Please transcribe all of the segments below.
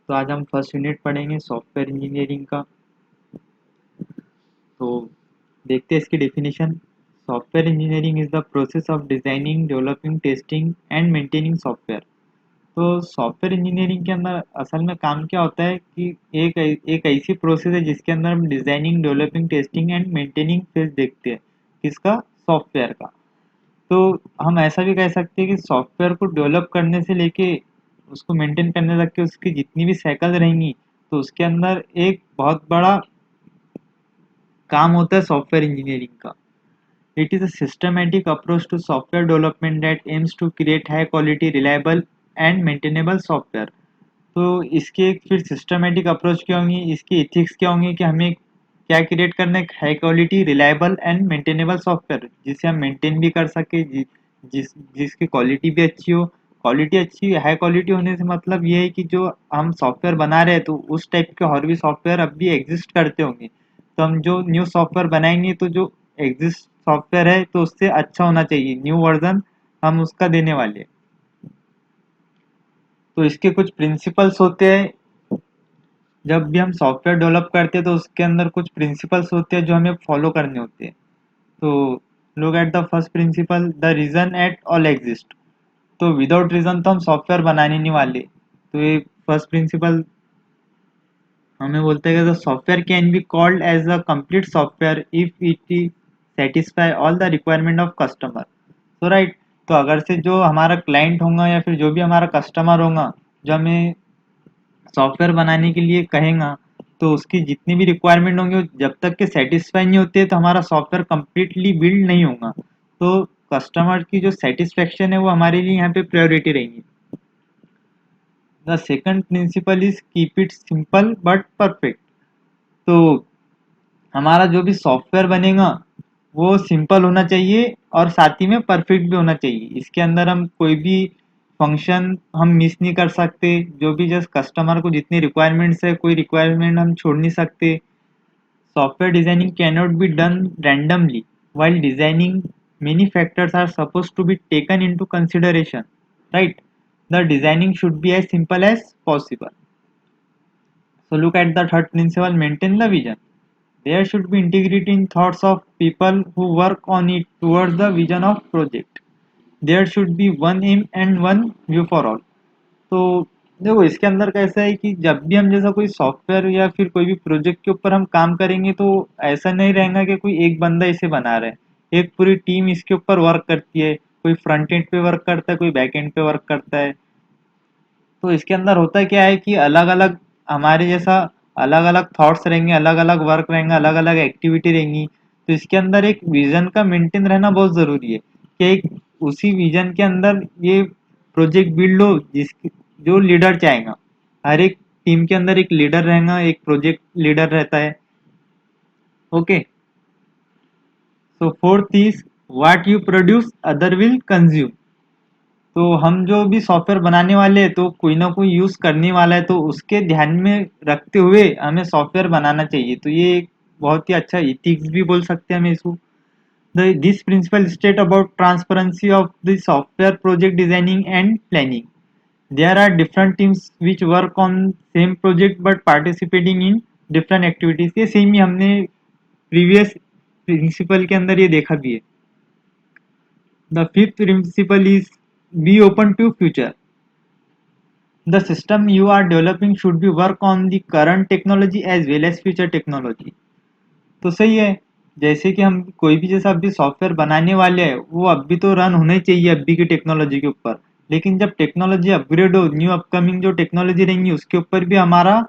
तो आज हम फर्स्ट यूनिट पढ़ेंगे सॉफ्टवेयर इंजीनियरिंग का। तो देखते हैं इसकी definition. Software engineering is the process of designing, developing, testing and maintaining software. तो सॉफ्टवेयर इंजीनियरिंग के अंदर असल में काम क्या होता है कि एक ऐसी प्रोसेस है जिसके अंदर हम designing, developing, testing and maintaining phase देखते हैं। किसका? सॉफ्टवेयर का। तो हम ऐसा भी कह सकते हैं कि सॉफ्टवेयर को डेवलप करने से लेके उसको मेंटेन करने तक के उसकी जितनी भी साइकिल रहेंगी, तो उसके अंदर एक बहुत बड़ा काम होता है सॉफ्टवेयर इंजीनियरिंग का। It is a systematic approach to software development that aims to create high quality, reliable and maintainable software. तो इसके फिर सिस्टमैटिक अप्रोच क्या होंगी, इसकी एथिक्स क्या होंगी कि हमें क्या क्रिएट करना है, high quality, reliable and maintainable software जिसे हम मेंटेन भी कर सके, जिसकी क्वालिटी भी अच्छी हो। क्वालिटी अच्छी, हाई क्वालिटी होने से मतलब ये है कि जो हम सॉफ्टवेयर बना रहे हैं तो उस टाइप के और भी सॉफ्टवेयर अब भी एग्जिस्ट करते होंगे। तो हम जो न्यू सॉफ्टवेयर बनाएंगे तो जो एग्जिस्ट सॉफ्टवेयर है तो उससे अच्छा होना चाहिए, न्यू वर्जन हम उसका देने वाले हैं। तो इसके कुछ प्रिंसिपल्स होते हैं। जब भी हम सॉफ्टवेयर डेवलप करते हैं तो उसके अंदर कुछ प्रिंसिपल्स होते हैं जो हमें फॉलो करने होते हैं। तो look at the first principle, the reason at all exist. तो विदाउट रीजन तो हम सॉफ्टवेयर बनाने नहीं वाले। तो ये फर्स्ट प्रिंसिपल हमें बोलते हैं कि the software can be called as a complete software if it satisfy all the requirement of customer. तो राइट, तो अगर से जो हमारा क्लाइंट होगा या फिर जो भी हमारा कस्टमर होगा, जो हमें सॉफ्टवेयर बनाने के लिए कहेगा, तो उसकी जितनी भी रिक्वायरमेंट होंगे जब तक के सेटिस्फाई नहीं होते तो हमारा सॉफ्टवेयर कंप्लीटली बिल्ड नहीं होगा। तो कस्टमर की जो सेटिस्फेक्शन है वो हमारे लिए यहाँ पे प्रायोरिटी रहेगी। The second principle is keep it simple but perfect. तो हमारा जो भी सॉफ्टवेयर बनेगा वो सिंपल होना चाहिए और साथ ही में परफेक्ट भी होना चाहिए। इसके अंदर हम कोई भी फंक्शन हम मिस नहीं कर सकते। जो भी जस्ट कस्टमर को जितनी रिक्वायरमेंट्स है, कोई रिक्वायरमेंट हम छोड़ नहीं सकते। Software designing cannot be done randomly while designing. Many factors are supposed to be taken into consideration, right? The designing should be as simple as possible. So look at the third principle, maintain the vision. There should be integrity in thoughts of people who work on it towards the vision of project. There should be one aim and one view for all. तो देखो इसके अंदर कैसा है कि जब भी हम जैसा कोई सॉफ्टवेयर या फिर कोई भी प्रोजेक्ट के ऊपर हम काम करेंगे तो ऐसा नहीं रहेगा कि कोई एक बंदा इसे बना रहा है। एक पूरी टीम इसके ऊपर वर्क करती है। कोई फ्रंट एंड पे वर्क करता है, कोई बैक एंड पे वर्क करता है। तो इसके अंदर होता क्या है कि अलग अलग हमारे जैसा अलग अलग थॉट्स रहेंगे, अलग अलग वर्क रहेंगे, अलग अलग एक्टिविटी रहेंगी। तो इसके अंदर एक विजन का मेंटेन रहना बहुत ज़रूरी है कि एक उसी विजन के अंदर ये प्रोजेक्ट बिल्ड हो जिस जो लीडर चाहेगा। हर एक टीम के अंदर एक लीडर रहेगा, एक प्रोजेक्ट लीडर रहता है। Okay. So fourth is what you produce other will consume. तो हम जो भी सॉफ्टवेयर बनाने वाले हैं तो कोई ना कोई यूज़ करने वाला है, तो उसके ध्यान में रखते हुए हमें सॉफ्टवेयर बनाना चाहिए। तो ये एक बहुत ही अच्छा इथिक्स भी बोल सकते हैं हम इसको। This principle state about transparency of the software project designing and planning. There are different teams which work on same project but participating in different activities. ये सेम ही हमने प्रीवियस प्रिंसिपल के अंदर ये देखा भी है। The fifth principle is be open to future. The system you are developing should be work on the current technology as well as future technology. तो सही है। जैसे कि हम कोई भी जैसा अभी सॉफ्टवेयर बनाने वाले हैं वो अभी तो रन होना ही चाहिए अभी की टेक्नोलॉजी के ऊपर। लेकिन जब टेक्नोलॉजी अपग्रेड हो, न्यू अपकमिंग जो टेक्नोलॉजी रहेंगी उसके ऊपर भी हमारा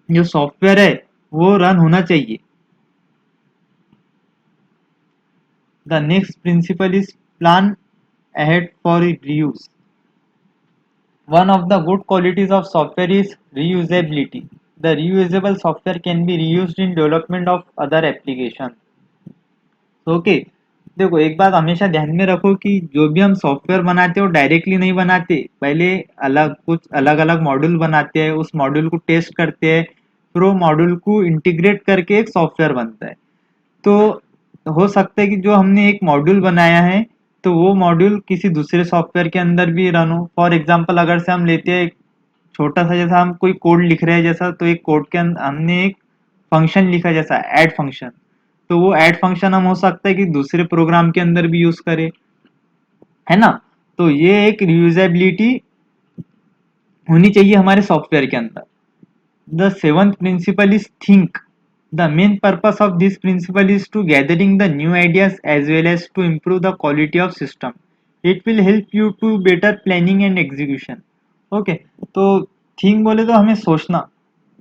जो सॉफ्टवेयर है वो रन होना चाहिए। The next principle is plan ahead for reuse. One of the good qualities of software is reusability. The reusable software can be reused in development of other applications. Okay. देखो एक बात हमेशा ध्यान में रखो कि जो भी हम सॉफ्टवेयर बनाते हैं वो डायरेक्टली नहीं बनाते। पहले अलग कुछ अलग अलग मॉड्यूल बनाते हैं, उस मॉड्यूल को टेस्ट करते हैं, फिर वो मॉड्यूल को इंटीग्रेट करके एक सॉफ्टवेयर बनता है। तो हो सकता है कि जो हमने एक मॉड्यूल बनाया है तो वो मॉड्यूल किसी दूसरे सॉफ्टवेयर के अंदर भी रन हो। फॉर एग्जांपल अगर से हम लेते हैं छोटा सा जैसा हम कोई कोड लिख रहे हैं जैसा, तो एक कोड के अंदर हमने एक फंक्शन लिखा जैसा ऐड फंक्शन, तो वो ऐड फंक्शन हम हो सकता है कि दूसरे प्रोग्राम के अंदर भी यूज करें, है ना। तो ये एक रियूजेबिलिटी होनी चाहिए हमारे सॉफ्टवेयर के अंदर। The seventh principle is think. The main purpose of this principle is to gathering the new ideas as well as to improve the quality of system. It will help you to better planning and execution. Okay, तो think बोले तो हमें सोचना,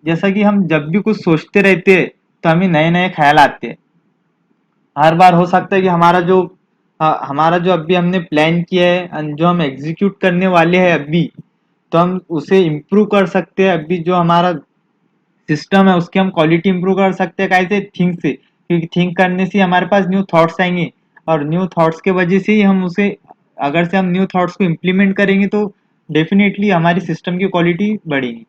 जैसा कि हम जब भी कुछ सोचते रहते हैं तो हमें नए नए ख्याल आते हैं। हर बार हो सकता है कि हमारा जो अभी हमने प्लान किया है and जो हम एग्जीक्यूट करने वाले हैं अभी, तो हम उसे इम्प्रूव कर सकते हैं। अभी जो हमारा सिस्टम है उसकी हम क्वालिटी इंप्रूव कर सकते हैं कैसे, थिंक से, क्योंकि थिंक करने से हमारे पास न्यू थॉट्स आएंगे, और न्यू थॉट्स के वजह से ही हम उसे, अगर से हम न्यू थॉट्स को इम्प्लीमेंट करेंगे तो डेफिनेटली हमारी सिस्टम की क्वालिटी बढ़ेगी।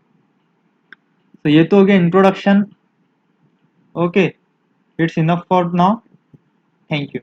तो ये तो हो गया introduction. Okay, it's enough for now. Thank you.